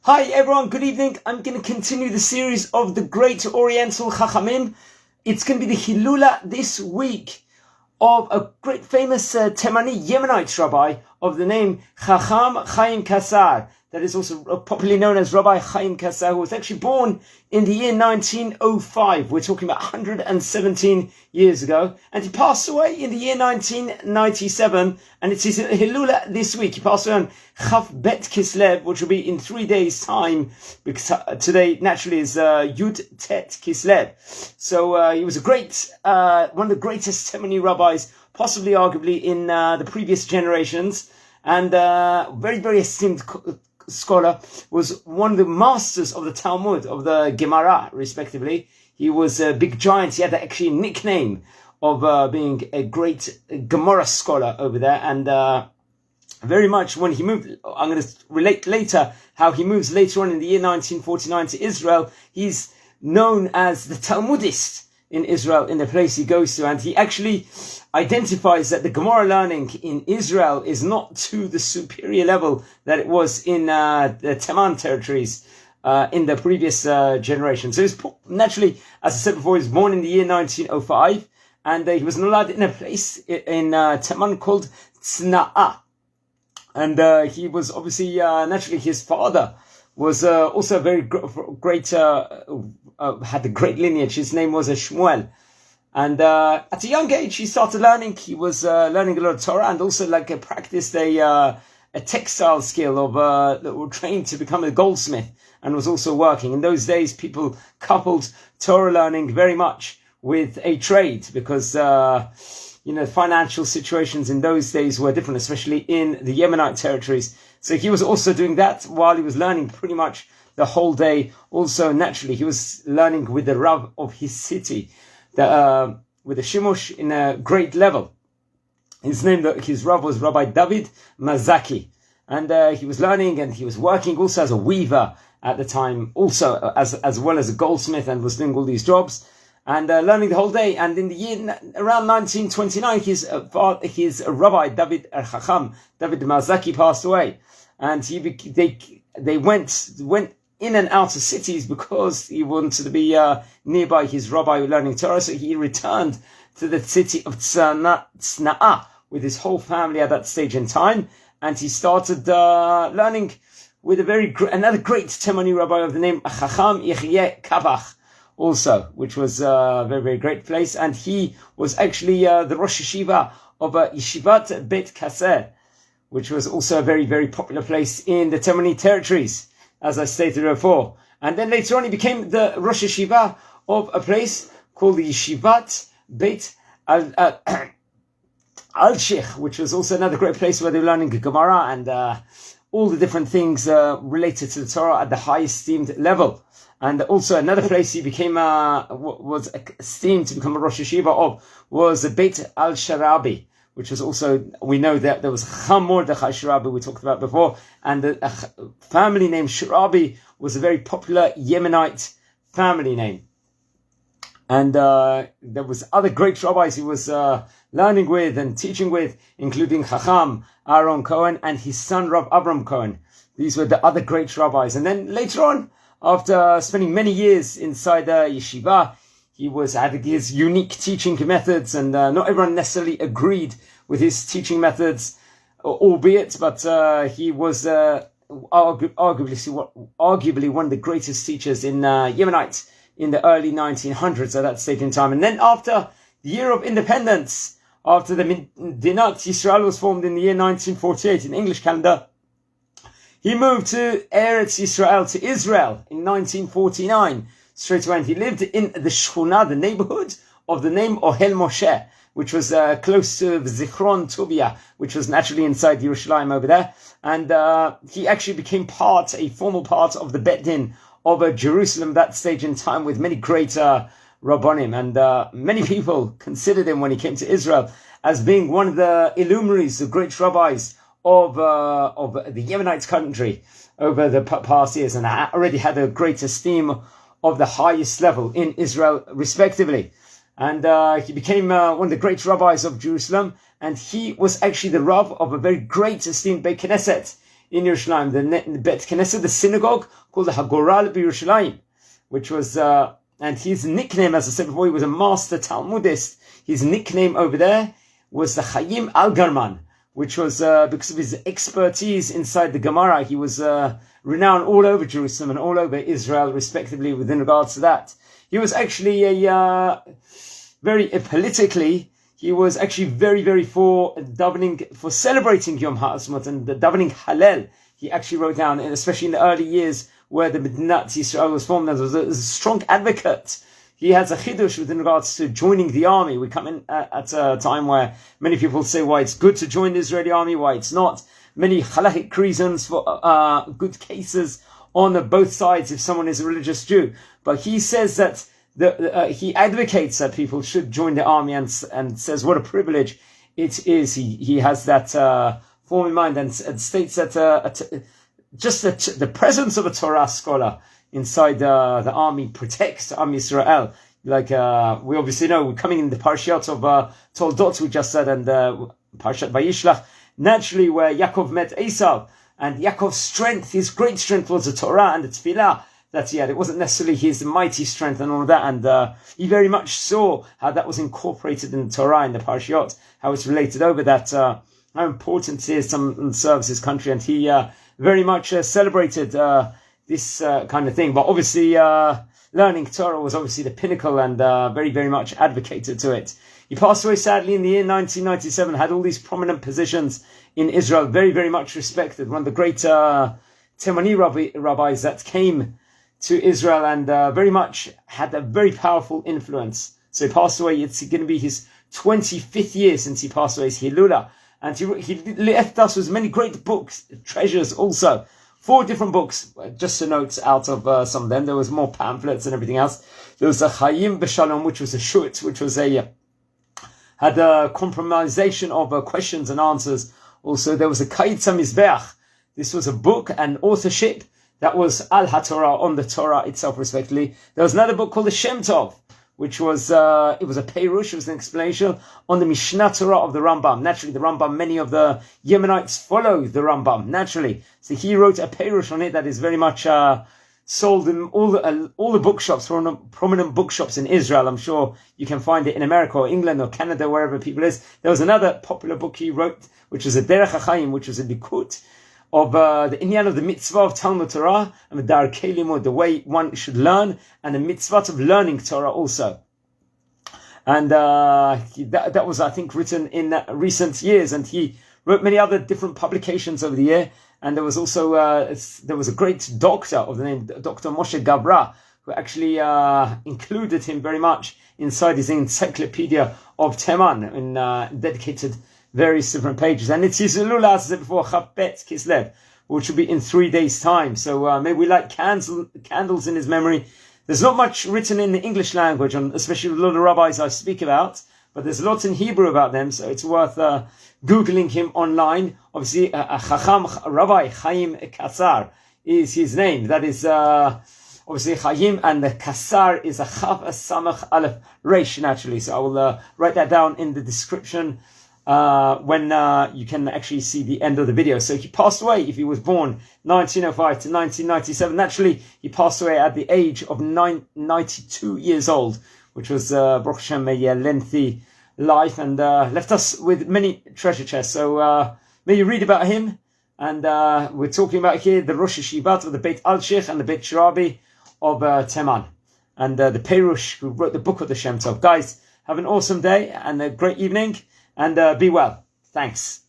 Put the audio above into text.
Hi everyone, good evening. I'm going to continue the series of the Great Oriental Chachamim. It's going to be the Hilula this week of a great famous Temani Yemenite Rabbi of the name Chaim Kasar, that is also popularly known as Rabbi Chaim Kasar, who was actually born in the year 1905. We're talking about 117 years ago. And he passed away in the year 1997. And it's his Hilula this week. He passed away on Chav Bet Kislev, which will be in 3 days' time, because today naturally is Yud Tet Kislev. So he was a great, one of the greatest Temani rabbis, possibly arguably in the previous generations, and very, very esteemed scholar, was one of the masters of the Talmud, of the Gemara, respectively. He was a big giant. He had actually a nickname of being a great Gemara scholar over there, and very much when he moved, I'm going to relate later how he moves later on in the year 1949 to Israel. He's known as the Talmudist in Israel, in the place he goes to, and he actually identifies that the Gemara learning in Israel is not to the superior level that it was in the Teman territories in the previous generation. So he's naturally, as I said before, he was born in the year 1905, and he was allowed in a place in Teman called Tzna'a. And he was obviously, naturally, his father was also a very great, had a great lineage. His name was Shmuel. And at a young age, he started learning. He was learning a lot of Torah, and also practiced a textile skill of that were trained to become a goldsmith, and was also working. In those days, people coupled Torah learning very much with a trade, because financial situations in those days were different, especially in the Yemenite territories. So he was also doing that while he was learning pretty much the whole day. Also, naturally, he was learning with the Rav of his city, with the Shimush in a great level. His Rav was Rabbi David Mazaki. And he was learning, and he was working also as a weaver at the time, also as well as a goldsmith, and was doing all these jobs. And learning the whole day. And in the year around 1929, his Rabbi David Mazaki passed away, and they went in and out of cities because he wanted to be nearby his rabbi learning Torah. So he returned to the city of Tzna'a with his whole family at that stage in time, and he started learning with another great Temani rabbi of the name Chacham Yechye Kabach, also, which was a very, very great place. And he was actually the Rosh Yeshiva of Yeshivat Beit Kasar, which was also a very, very popular place in the Temani territories, as I stated before. And then later on, he became the Rosh Yeshiva of a place called the Yeshivat Beit Al-Sheikh, which was also another great place where they were learning Gemara and all the different things related to the Torah at the highest esteemed level. And also another place he became, was esteemed to become a Rosh Yeshiva of, was the Beit Al-Sharabi, which was also, we know that there was Cham Mordechai Sharabi we talked about before, and the family name Sharabi was a very popular Yemenite family name. And there was other great rabbis he was learning with and teaching with, including Chacham Aaron Cohen and his son Rav Avram Cohen. These were the other great rabbis. And then later on, after spending many years inside the yeshiva, he had his unique teaching methods, and not everyone necessarily agreed with his teaching methods, albeit, but he was arguably one of the greatest teachers in Yemenite in the early 1900s at that stage in time. And then after the year of independence, after the Medinat Israel was formed in the year 1948 in the English calendar, he moved to Eretz Israel, to Israel, in 1949, straight away. And he lived in the Shchuna, the neighborhood of the name Ohel Moshe, which was close to Zichron Tubia, which was naturally inside Yerushalayim over there. And he actually became a formal part of the Bet Din of Jerusalem that stage in time, with many great Rabbonim. And many people considered him, when he came to Israel, as being one of the illuminaries, the great rabbis of the Yemenite country over the past years, and already had a great esteem of the highest level in Israel, respectively. And he became one of the great rabbis of Jerusalem, and he was actually the Rav of a very great esteemed Beit Knesset in Yerushalayim, the Bet Knesset, the synagogue called the Hagoral B'Yerushalayim, which was, and his nickname, as I said before, he was a master Talmudist. His nickname over there was the Chaim Al-Garman, which was because of his expertise inside the Gemara. He was renowned all over Jerusalem and all over Israel, respectively, within regards to that. He was actually politically, he was actually very, very for davening, for celebrating Yom HaAtzmaut and the davening Hallel. He actually wrote down, and especially in the early years where the Medinat Yisrael was formed, there was a strong advocate. He has a chidush within regards to joining the army. We come in at a time where many people say why it's good to join the Israeli army, why it's not. Many halachic reasons for good cases on both sides if someone is a religious Jew. But he says that he advocates that people should join the army and says what a privilege it is. He has that form in mind and states that the presence of a Torah scholar inside the army protects Am Yisrael. Like we obviously know, we're coming in the Parshiot of Toldot, we just said, and Parshat Vayishlach, naturally where Yaakov met Esav, and Yaakov's strength, his great strength was the Torah and the Tefillah that he had. It wasn't necessarily his mighty strength and all of that, and he very much saw how that was incorporated in the Torah, in the Parshiot, how it's related over that, how important it is and serves his country, and he very much celebrated this kind of thing. But obviously, learning Torah was obviously the pinnacle, and very, very much advocated to it. He passed away sadly in the year 1997, had all these prominent positions in Israel, very, very much respected. One of the great Temani rabbis that came to Israel, and very much had a very powerful influence. So he passed away. It's going to be his 25th year since he passed away. His Hilula. And he left us with many great books, treasures also. 4 different books, just to note out of some of them. There was more pamphlets and everything else. There was a Chayim B'Shalom, which was a shut, which was had a compromisation of questions and answers. Also, there was a Kayitz HaMizbeach. This was a book and authorship that was Al HaTorah, on the Torah itself, respectively. There was another book called the Shem Tov, which was, it was a Peirush, it was an explanation on the Mishnah Torah of the Rambam. Naturally, the Rambam, many of the Yemenites follow the Rambam, naturally. So he wrote a Peirush on it that is very much sold in all the bookshops, prominent bookshops in Israel. I'm sure you can find it in America or England or Canada, wherever people is. There was another popular book he wrote, which was a Derech HaChaim, which was a Likut of the inyan of the mitzvah of Talmud Torah and the Darkei Limud, the way one should learn, and the mitzvah of learning Torah also. And that was, I think, written in recent years, and he wrote many other different publications over the year. And there was also there was a great doctor of the name Dr. Moshe Gabra, who actually included him very much inside his encyclopedia of Teman, in dedicated various different pages. And it's his Hilula, as I said before, Chafbet Kislev, which will be in 3 days' time. So maybe we light candles in his memory. There's not much written in the English language, especially with a lot of rabbis I speak about, but there's lots in Hebrew about them, so it's worth Googling him online. Obviously, Chacham Rabbi Chaim Kasar is his name. That is obviously Chaim, and the Kasar is a Chav Samach Aleph Reish, naturally. So I will write that down in the description when you can actually see the end of the video. So he passed away, if he was born 1905 to 1997. Naturally, he passed away at the age of 92 years old, which was, Baruch Hashem, a lengthy life, and left us with many treasure chests. So may you read about him. And we're talking about here the Rosh Yeshivat of the Beit Al-Sharabi and the Beit Al-Sharabi of Teman, and the Peirush, who wrote the book of the Shem Tov. Guys, have an awesome day and a great evening, and be well. Thanks.